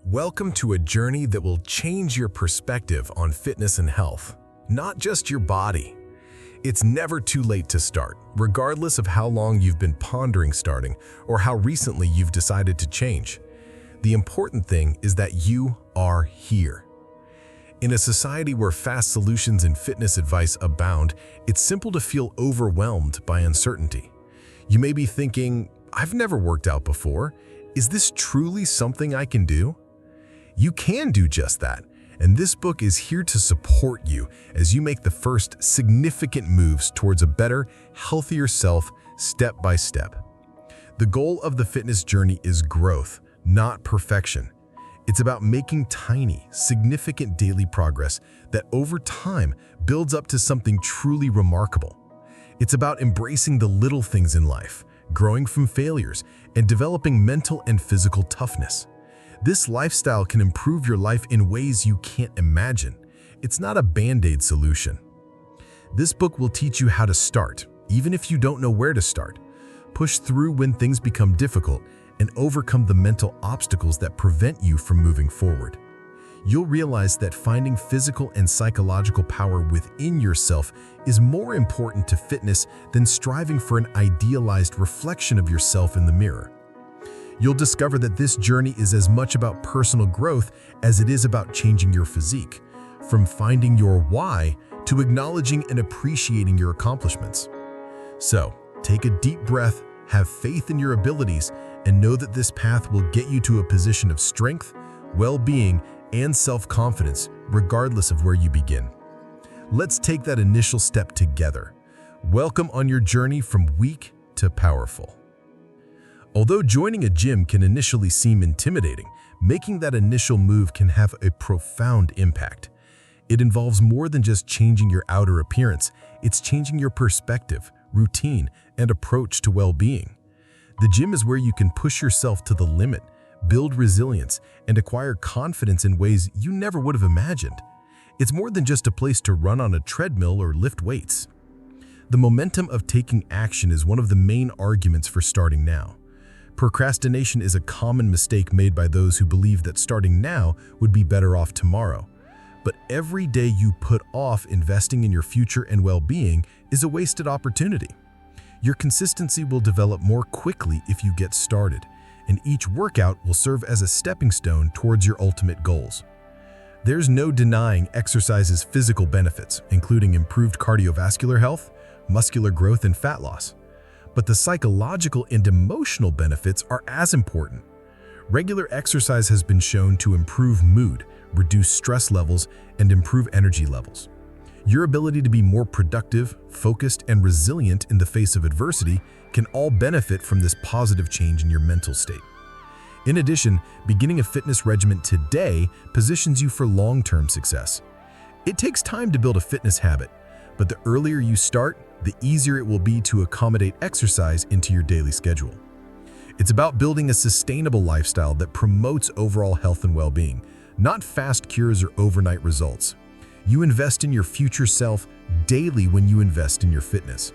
Welcome to a journey that will change your perspective on fitness and health, not just your body. It's never too late to start, regardless of how long you've been pondering starting or how recently you've decided to change. The important thing is that you are here. In a society where fast solutions and fitness advice abound, it's simple to feel overwhelmed by uncertainty. You may be thinking, I've never worked out before. Is this truly something I can do? You can do just that, and this book is here to support you as you make the first significant moves towards a better, healthier self step by step. The goal of the fitness journey is growth, not perfection. It's about making tiny, significant daily progress that over time builds up to something truly remarkable. It's about embracing the little things in life, growing from failures, and developing mental and physical toughness. This lifestyle can improve your life in ways you can't imagine. It's not a band-aid solution. This book will teach you how to start, even if you don't know where to start. Push through when things become difficult and overcome the mental obstacles that prevent you from moving forward. You'll realize that finding physical and psychological power within yourself is more important to fitness than striving for an idealized reflection of yourself in the mirror. You'll discover that this journey is as much about personal growth as it is about changing your physique, from finding your why to acknowledging and appreciating your accomplishments. So, take a deep breath, have faith in your abilities, and know that this path will get you to a position of strength, well-being, and self-confidence, regardless of where you begin. Let's take that initial step together. Welcome on your journey from weak to powerful. Although joining a gym can initially seem intimidating, making that initial move can have a profound impact. It involves more than just changing your outer appearance, it's changing your perspective, routine, and approach to well-being. The gym is where you can push yourself to the limit, build resilience, and acquire confidence in ways you never would have imagined. It's more than just a place to run on a treadmill or lift weights. The momentum of taking action is one of the main arguments for starting now. Procrastination is a common mistake made by those who believe that starting now would be better off tomorrow. But every day you put off investing in your future and well-being is a wasted opportunity. Your consistency will develop more quickly if you get started, and each workout will serve as a stepping stone towards your ultimate goals. There's no denying exercise's physical benefits, including improved cardiovascular health, muscular growth, and fat loss. But the psychological and emotional benefits are as important. Regular exercise has been shown to improve mood, reduce stress levels, and improve energy levels. Your ability to be more productive, focused, and resilient in the face of adversity can all benefit from this positive change in your mental state. In addition, beginning a fitness regimen today positions you for long-term success. It takes time to build a fitness habit, but the earlier you start, the easier it will be to accommodate exercise into your daily schedule. It's about building a sustainable lifestyle that promotes overall health and well-being, not fast cures or overnight results. You invest in your future self daily when you invest in your fitness.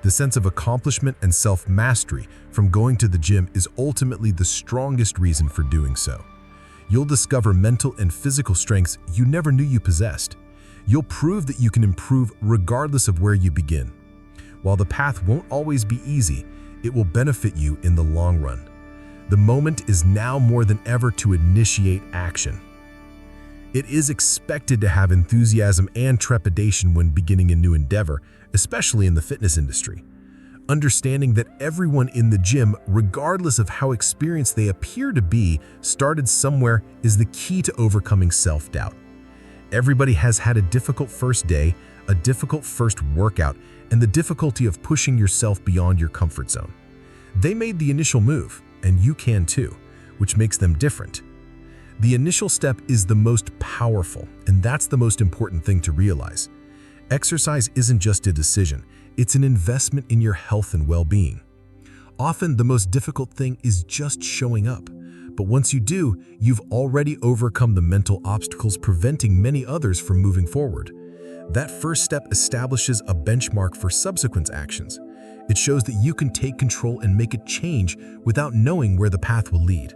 The sense of accomplishment and self-mastery from going to the gym is ultimately the strongest reason for doing so. You'll discover mental and physical strengths you never knew you possessed. You'll prove that you can improve regardless of where you begin. While the path won't always be easy, it will benefit you in the long run. The moment is now more than ever to initiate action. It is expected to have enthusiasm and trepidation when beginning a new endeavor, especially in the fitness industry. Understanding that everyone in the gym, regardless of how experienced they appear to be, started somewhere is the key to overcoming self-doubt. Everybody has had a difficult first day, a difficult first workout, and the difficulty of pushing yourself beyond your comfort zone. They made the initial move, and you can too, which makes them different. The initial step is the most powerful, and that's the most important thing to realize. Exercise isn't just a decision, it's an investment in your health and well-being. Often, the most difficult thing is just showing up. But once you do, you've already overcome the mental obstacles preventing many others from moving forward. That first step establishes a benchmark for subsequent actions. It shows that you can take control and make a change without knowing where the path will lead.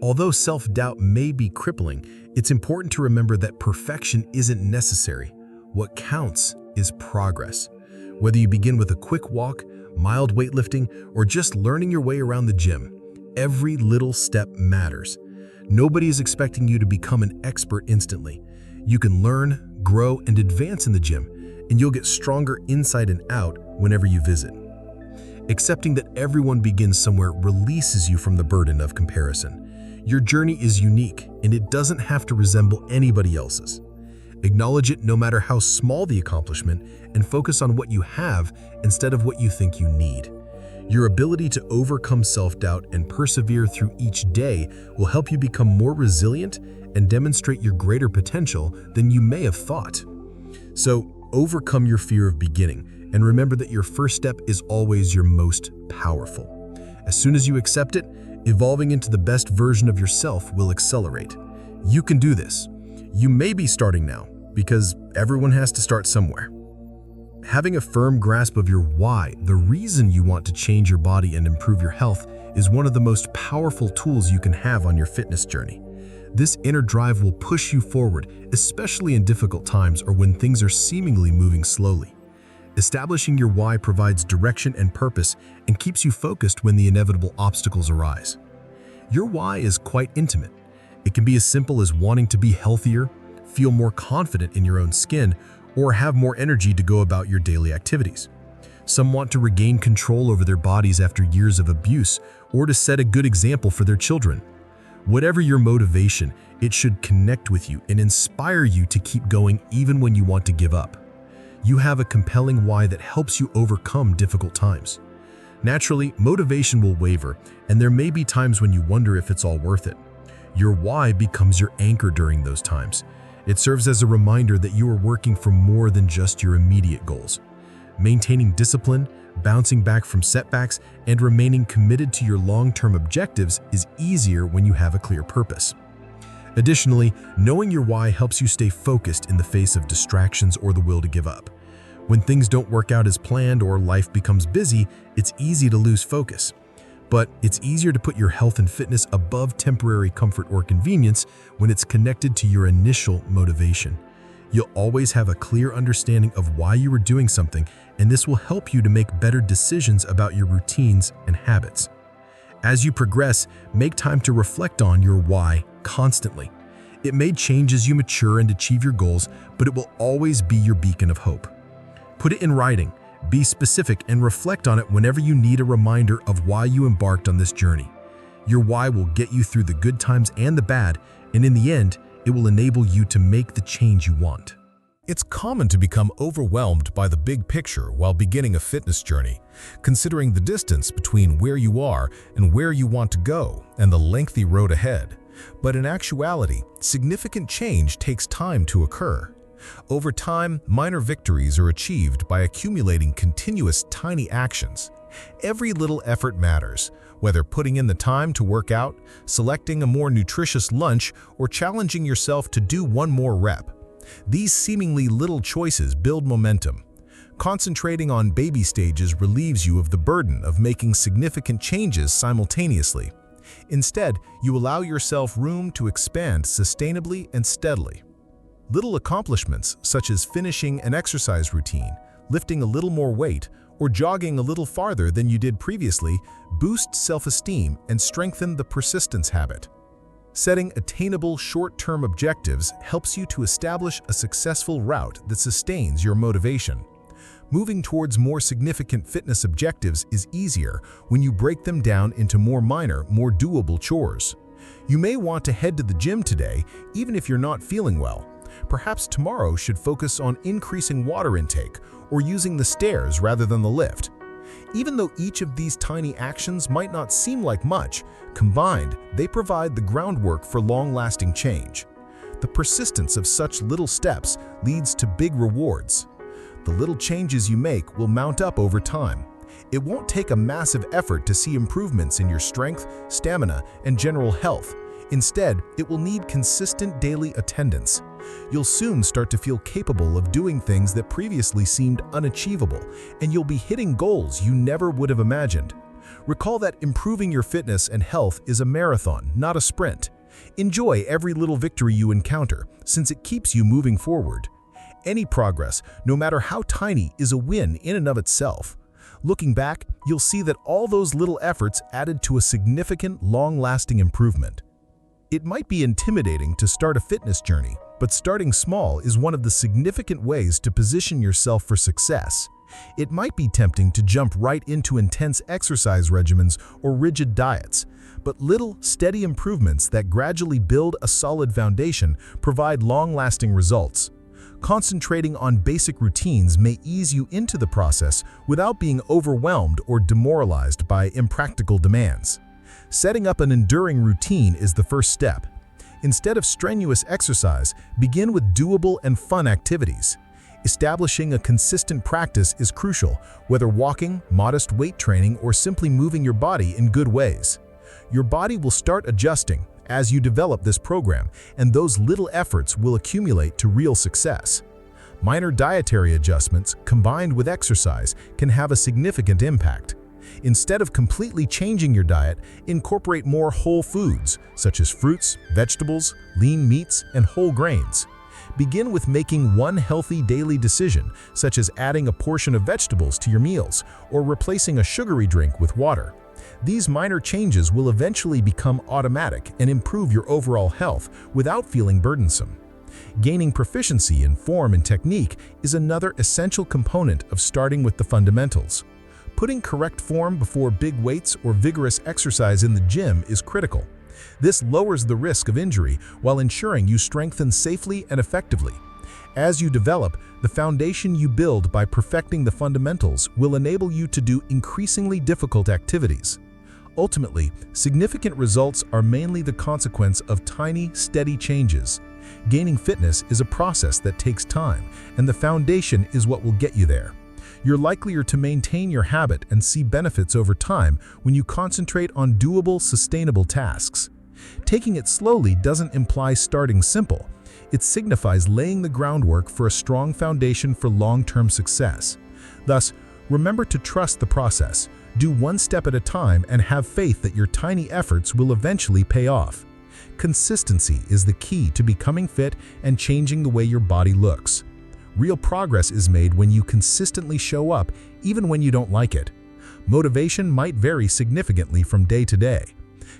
Although self-doubt may be crippling, it's important to remember that perfection isn't necessary. What counts is progress. Whether you begin with a quick walk, mild weightlifting, or just learning your way around the gym, every little step matters. Nobody is expecting you to become an expert instantly. You can learn, grow, and advance in the gym, and you'll get stronger inside and out whenever you visit. Accepting that everyone begins somewhere releases you from the burden of comparison. Your journey is unique, and it doesn't have to resemble anybody else's. Acknowledge it no matter how small the accomplishment, and focus on what you have instead of what you think you need. Your ability to overcome self-doubt and persevere through each day will help you become more resilient and demonstrate your greater potential than you may have thought. So, overcome your fear of beginning, and remember that your first step is always your most powerful. As soon as you accept it, evolving into the best version of yourself will accelerate. You can do this. You may be starting now, because everyone has to start somewhere. Having a firm grasp of your why, the reason you want to change your body and improve your health, is one of the most powerful tools you can have on your fitness journey. This inner drive will push you forward, especially in difficult times or when things are seemingly moving slowly. Establishing your why provides direction and purpose and keeps you focused when the inevitable obstacles arise. Your why is quite intimate. It can be as simple as wanting to be healthier, feel more confident in your own skin, or have more energy to go about your daily activities. Some want to regain control over their bodies after years of abuse, or to set a good example for their children. Whatever your motivation, it should connect with you and inspire you to keep going even when you want to give up. You have a compelling why that helps you overcome difficult times. Naturally, motivation will waver, and there may be times when you wonder if it's all worth it. Your why becomes your anchor during those times. It serves as a reminder that you are working for more than just your immediate goals. Maintaining discipline, bouncing back from setbacks, and remaining committed to your long-term objectives is easier when you have a clear purpose. Additionally, knowing your why helps you stay focused in the face of distractions or the will to give up. When things don't work out as planned or life becomes busy, it's easy to lose focus. But it's easier to put your health and fitness above temporary comfort or convenience when it's connected to your initial motivation. You'll always have a clear understanding of why you are doing something, and this will help you to make better decisions about your routines and habits. As you progress, make time to reflect on your why constantly. It may change as you mature and achieve your goals, but it will always be your beacon of hope. Put it in writing. Be specific and reflect on it whenever you need a reminder of why you embarked on this journey. Your why will get you through the good times and the bad, and in the end, it will enable you to make the change you want. It's common to become overwhelmed by the big picture while beginning a fitness journey, considering the distance between where you are and where you want to go and the lengthy road ahead. But in actuality, significant change takes time to occur. Over time, minor victories are achieved by accumulating continuous tiny actions. Every little effort matters, whether putting in the time to work out, selecting a more nutritious lunch, or challenging yourself to do one more rep. These seemingly little choices build momentum. Concentrating on baby stages relieves you of the burden of making significant changes simultaneously. Instead, you allow yourself room to expand sustainably and steadily. Little accomplishments, such as finishing an exercise routine, lifting a little more weight, or jogging a little farther than you did previously, boost self-esteem and strengthen the persistence habit. Setting attainable short-term objectives helps you to establish a successful route that sustains your motivation. Moving towards more significant fitness objectives is easier when you break them down into more minor, more doable chores. You may want to head to the gym today, even if you're not feeling well. Perhaps tomorrow should focus on increasing water intake or using the stairs rather than the lift. Even though each of these tiny actions might not seem like much, combined, they provide the groundwork for long-lasting change. The persistence of such little steps leads to big rewards. The little changes you make will mount up over time. It won't take a massive effort to see improvements in your strength, stamina, and general health. Instead, it will need consistent daily attendance. You'll soon start to feel capable of doing things that previously seemed unachievable, and you'll be hitting goals you never would have imagined. Recall that improving your fitness and health is a marathon, not a sprint. Enjoy every little victory you encounter, since it keeps you moving forward. Any progress, no matter how tiny, is a win in and of itself. Looking back, you'll see that all those little efforts added to a significant, long-lasting improvement. It might be intimidating to start a fitness journey, but starting small is one of the significant ways to position yourself for success. It might be tempting to jump right into intense exercise regimens or rigid diets, but little, steady improvements that gradually build a solid foundation provide long-lasting results. Concentrating on basic routines may ease you into the process without being overwhelmed or demoralized by impractical demands. Setting up an enduring routine is the first step. Instead of strenuous exercise, begin with doable and fun activities. Establishing a consistent practice is crucial, whether walking, modest weight training, or simply moving your body in good ways. Your body will start adjusting as you develop this program, and those little efforts will accumulate to real success. Minor dietary adjustments combined with exercise can have a significant impact. Instead of completely changing your diet, incorporate more whole foods, such as fruits, vegetables, lean meats, and whole grains. Begin with making one healthy daily decision, such as adding a portion of vegetables to your meals or replacing a sugary drink with water. These minor changes will eventually become automatic and improve your overall health without feeling burdensome. Gaining proficiency in form and technique is another essential component of starting with the fundamentals. Putting correct form before big weights or vigorous exercise in the gym is critical. This lowers the risk of injury while ensuring you strengthen safely and effectively. As you develop, the foundation you build by perfecting the fundamentals will enable you to do increasingly difficult activities. Ultimately, significant results are mainly the consequence of tiny, steady changes. Gaining fitness is a process that takes time, and the foundation is what will get you there. You're likelier to maintain your habit and see benefits over time when you concentrate on doable, sustainable tasks. Taking it slowly doesn't imply starting simple. It signifies laying the groundwork for a strong foundation for long-term success. Thus, remember to trust the process, do one step at a time, and have faith that your tiny efforts will eventually pay off. Consistency is the key to becoming fit and changing the way your body looks. Real progress is made when you consistently show up, even when you don't like it. Motivation might vary significantly from day to day.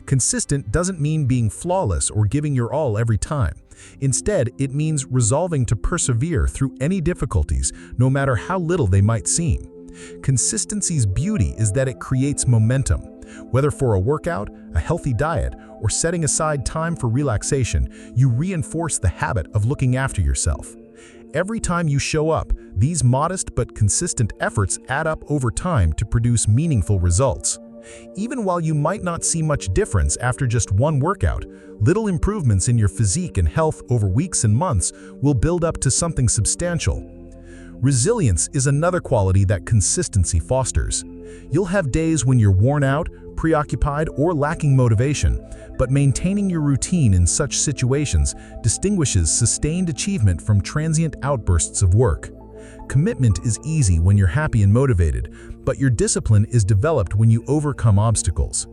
Consistent doesn't mean being flawless or giving your all every time. Instead, it means resolving to persevere through any difficulties, no matter how little they might seem. Consistency's beauty is that it creates momentum. Whether for a workout, a healthy diet, or setting aside time for relaxation, you reinforce the habit of looking after yourself. Every time you show up, these modest but consistent efforts add up over time to produce meaningful results. Even while you might not see much difference after just one workout, little improvements in your physique and health over weeks and months will build up to something substantial. Resilience is another quality that consistency fosters. You'll have days when you're worn out, preoccupied, or lacking motivation, but maintaining your routine in such situations distinguishes sustained achievement from transient outbursts of work. Commitment is easy when you're happy and motivated, but your discipline is developed when you overcome obstacles.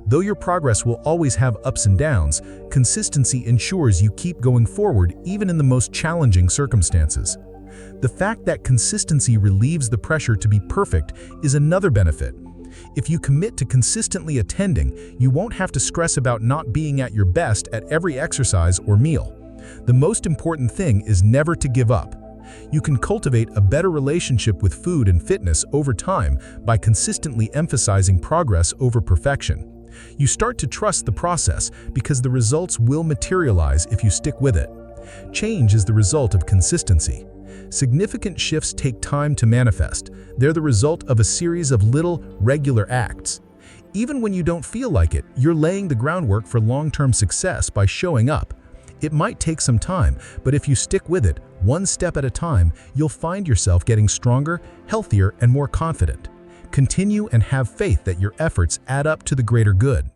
Though your progress will always have ups and downs, consistency ensures you keep going forward even in the most challenging circumstances. The fact that consistency relieves the pressure to be perfect is another benefit. If you commit to consistently attending, you won't have to stress about not being at your best at every exercise or meal. The most important thing is never to give up. You can cultivate a better relationship with food and fitness over time by consistently emphasizing progress over perfection. You start to trust the process because the results will materialize if you stick with it. Change is the result of consistency. Significant shifts take time to manifest. They're the result of a series of little, regular acts. Even when you don't feel like it, you're laying the groundwork for long-term success by showing up. It might take some time, but if you stick with it, one step at a time, you'll find yourself getting stronger, healthier, and more confident. Continue and have faith that your efforts add up to the greater good.